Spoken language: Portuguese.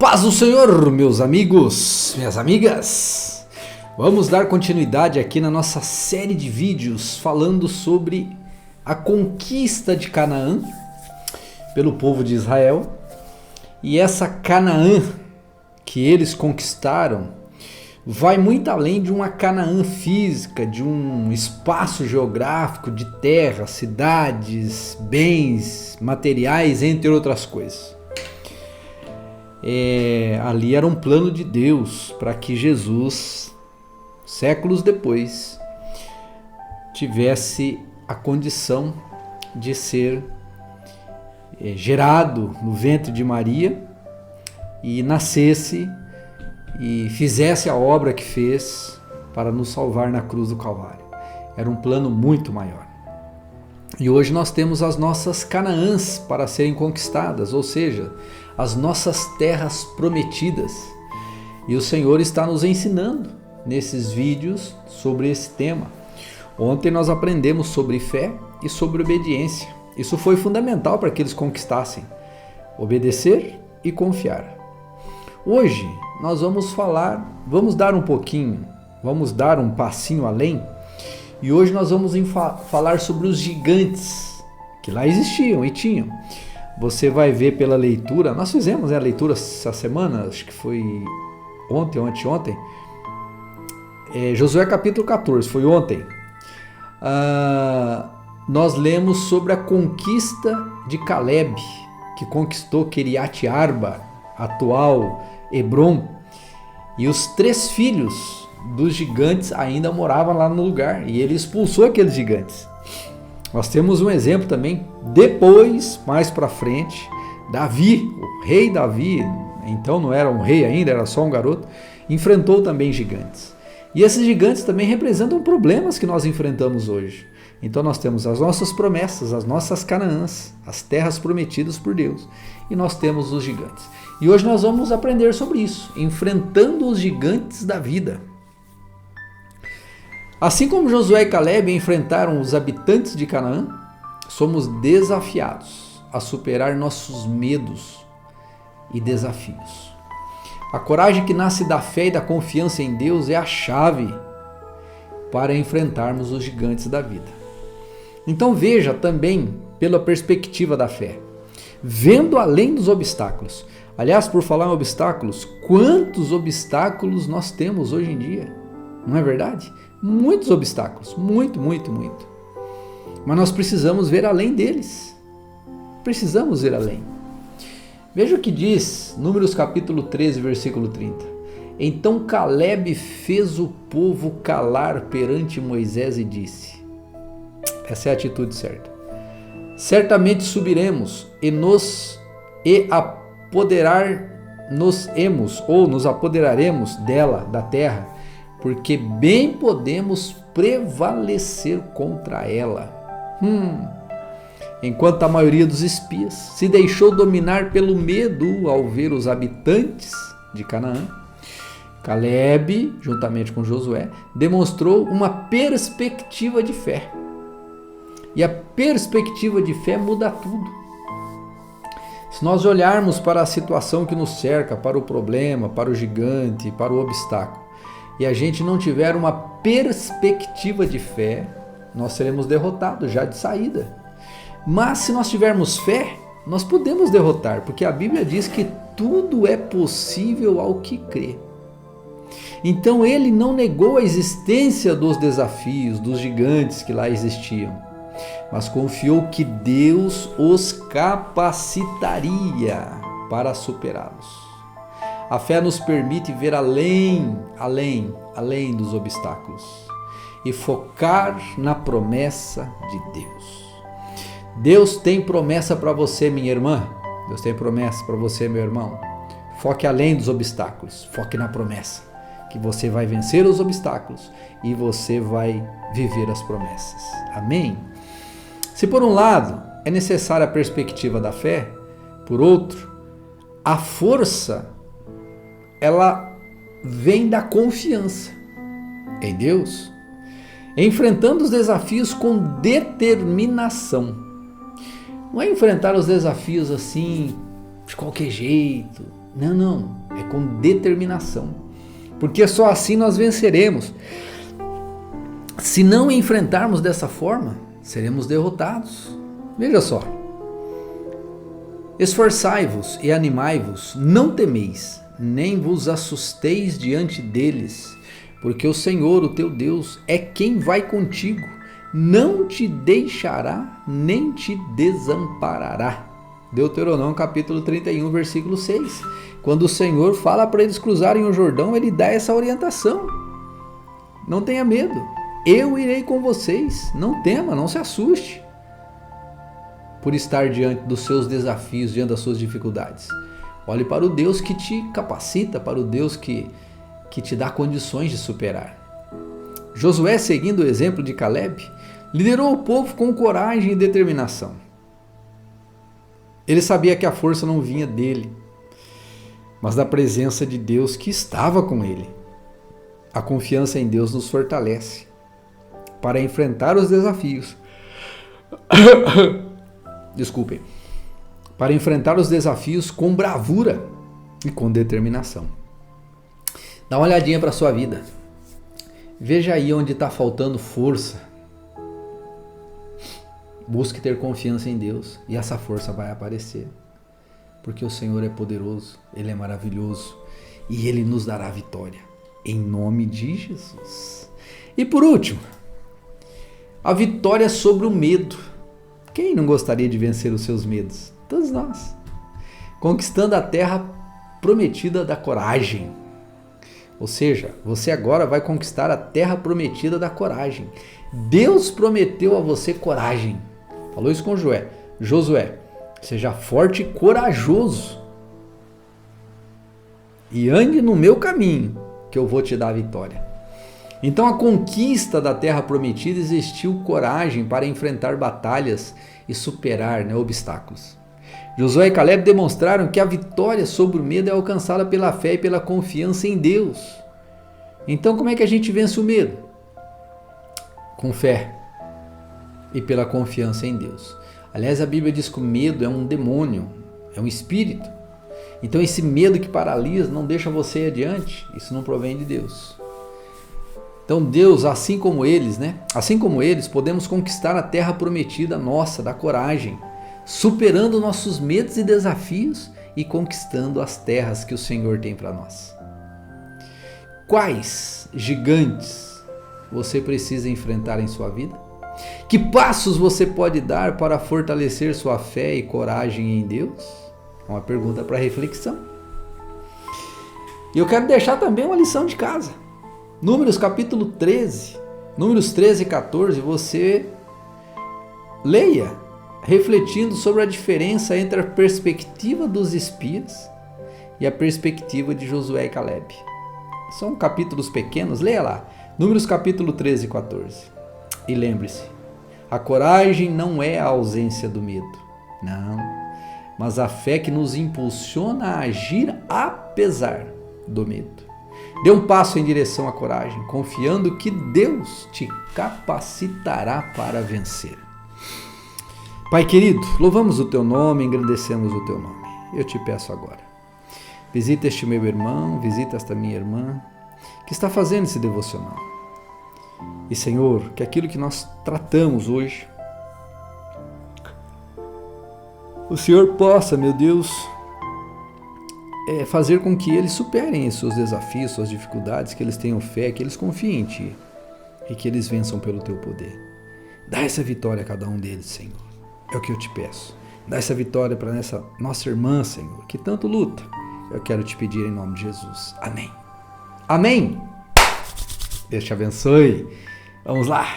Paz do Senhor, meus amigos, minhas amigas. Vamos dar continuidade aqui na nossa série de vídeos falando sobre a conquista de Canaã pelo povo de Israel. E essa Canaã que eles conquistaram vai muito além de uma Canaã física, de um espaço geográfico, de terra, cidades, bens, materiais, entre outras coisas. Ali era um plano de Deus para que Jesus, séculos depois, tivesse a condição de ser gerado no ventre de Maria e nascesse e fizesse a obra que fez para nos salvar na cruz do Calvário. Era um plano muito maior. E hoje nós temos as nossas Canaãs para serem conquistadas, ou seja, as nossas terras prometidas. E o Senhor está nos ensinando nesses vídeos sobre esse tema. Ontem nós aprendemos sobre fé e sobre obediência. Isso foi fundamental para que eles conquistassem. Obedecer e confiar. Hoje nós vamos dar um passinho além. E hoje nós vamos falar sobre os gigantes que lá existiam e tinham. Você vai ver pela leitura, nós fizemos a leitura essa semana, acho que foi ontem ou anteontem, Josué capítulo 14, foi ontem. Nós lemos sobre a conquista de Caleb, que conquistou Quiriat Arba, atual Hebron, e os 3 filhos dos gigantes ainda moravam lá no lugar, e ele expulsou aqueles gigantes. Nós temos um exemplo também, depois, mais para frente, Davi, o rei Davi, então não era um rei ainda, era só um garoto, enfrentou também gigantes. E esses gigantes também representam problemas que nós enfrentamos hoje. Então nós temos as nossas promessas, as nossas Canaãs, as terras prometidas por Deus, e nós temos os gigantes. E hoje nós vamos aprender sobre isso, enfrentando os gigantes da vida. Assim como Josué e Caleb enfrentaram os habitantes de Canaã, somos desafiados a superar nossos medos e desafios. A coragem que nasce da fé e da confiança em Deus é a chave para enfrentarmos os gigantes da vida. Então veja também pela perspectiva da fé, vendo além dos obstáculos. Aliás, por falar em obstáculos, quantos obstáculos nós temos hoje em dia? Não é verdade? Muitos obstáculos, muito. Mas nós precisamos ver além deles. Precisamos ver além. Veja o que diz Números capítulo 13, versículo 30. Então Caleb fez o povo calar perante Moisés e disse, essa é a atitude certa, certamente subiremos e nos apoderaremos dela, da terra, porque bem podemos prevalecer contra ela. Enquanto a maioria dos espias se deixou dominar pelo medo ao ver os habitantes de Canaã, Caleb, juntamente com Josué, demonstrou uma perspectiva de fé. E a perspectiva de fé muda tudo. Se nós olharmos para a situação que nos cerca, para o problema, para o gigante, para o obstáculo, e a gente não tiver uma perspectiva de fé, nós seremos derrotados já de saída. Mas se nós tivermos fé, nós podemos derrotar, porque a Bíblia diz que tudo é possível ao que crê. Então ele não negou a existência dos desafios, dos gigantes que lá existiam, mas confiou que Deus os capacitaria para superá-los. A fé nos permite ver além dos obstáculos e focar na promessa de Deus. Deus tem promessa para você, minha irmã. Deus tem promessa para você, meu irmão. Foque além dos obstáculos, foque na promessa, que você vai vencer os obstáculos e você vai viver as promessas. Amém? Se por um lado é necessária a perspectiva da fé, por outro, a força ela vem da confiança em Deus, enfrentando os desafios com determinação. Não é enfrentar os desafios assim, de qualquer jeito, Não, é com determinação. Porque só assim nós venceremos. Se não enfrentarmos dessa forma, seremos derrotados. Veja só. Esforçai-vos e animai-vos, não temeis, nem vos assusteis diante deles, porque o Senhor, o teu Deus, é quem vai contigo, não te deixará, nem te desamparará. Deuteronômio capítulo 31, versículo 6. Quando o Senhor fala para eles cruzarem o Jordão, ele dá essa orientação. Não tenha medo, eu irei com vocês, não tema, não se assuste por estar diante dos seus desafios, diante das suas dificuldades. Olhe para o Deus que te capacita, para o Deus que te dá condições de superar. Josué, seguindo o exemplo de Caleb, liderou o povo com coragem e determinação. Ele sabia que a força não vinha dele, mas da presença de Deus que estava com ele. A confiança em Deus nos fortalece para enfrentar os desafios. Desculpem. Para enfrentar os desafios com bravura e com determinação. Dá uma olhadinha para a sua vida. Veja aí onde está faltando força. Busque ter confiança em Deus e essa força vai aparecer. Porque o Senhor é poderoso, Ele é maravilhoso e Ele nos dará vitória. Em nome de Jesus. E por último, a vitória sobre o medo. Quem não gostaria de vencer os seus medos? Todos nós. Conquistando a terra prometida da coragem. Ou seja, você agora vai conquistar a terra prometida da coragem. Deus prometeu a você coragem. Falou isso com Josué. Seja forte e corajoso. E ande no meu caminho, que eu vou te dar a vitória. Então a conquista da terra prometida existiu coragem para enfrentar batalhas e superar obstáculos. Josué e Caleb demonstraram que a vitória sobre o medo é alcançada pela fé e pela confiança em Deus. Então como é que a gente vence o medo? Com fé e pela confiança em Deus. Aliás, a Bíblia diz que o medo é um demônio, é um espírito. Então esse medo que paralisa, não deixa você ir adiante, isso não provém de Deus. Então Deus, assim como eles, podemos conquistar a terra prometida nossa, da coragem, superando nossos medos e desafios e conquistando as terras que o Senhor tem para nós. Quais gigantes você precisa enfrentar em sua vida? Que passos você pode dar para fortalecer sua fé e coragem em Deus? É uma pergunta para reflexão. E eu quero deixar também uma lição de casa. Números capítulo 13, Números 13 e 14, você leia, refletindo sobre a diferença entre a perspectiva dos espias e a perspectiva de Josué e Caleb. São capítulos pequenos, leia lá. Números capítulo 13 e 14. E lembre-se, a coragem não é a ausência do medo, não, mas a fé que nos impulsiona a agir apesar do medo. Dê um passo em direção à coragem, confiando que Deus te capacitará para vencer. Pai querido, louvamos o Teu nome, engrandecemos o Teu nome. Eu te peço agora, visita este meu irmão, visita esta minha irmã, que está fazendo esse devocional. E Senhor, que aquilo que nós tratamos hoje, o Senhor possa, meu Deus, fazer com que eles superem os seus desafios, suas dificuldades, que eles tenham fé, que eles confiem em Ti e que eles vençam pelo Teu poder. Dá essa vitória a cada um deles, Senhor. É o que eu te peço. Dá essa vitória para essa nossa irmã, Senhor, que tanto luta. Eu quero te pedir em nome de Jesus. Amém. Amém. Deus te abençoe. Vamos lá.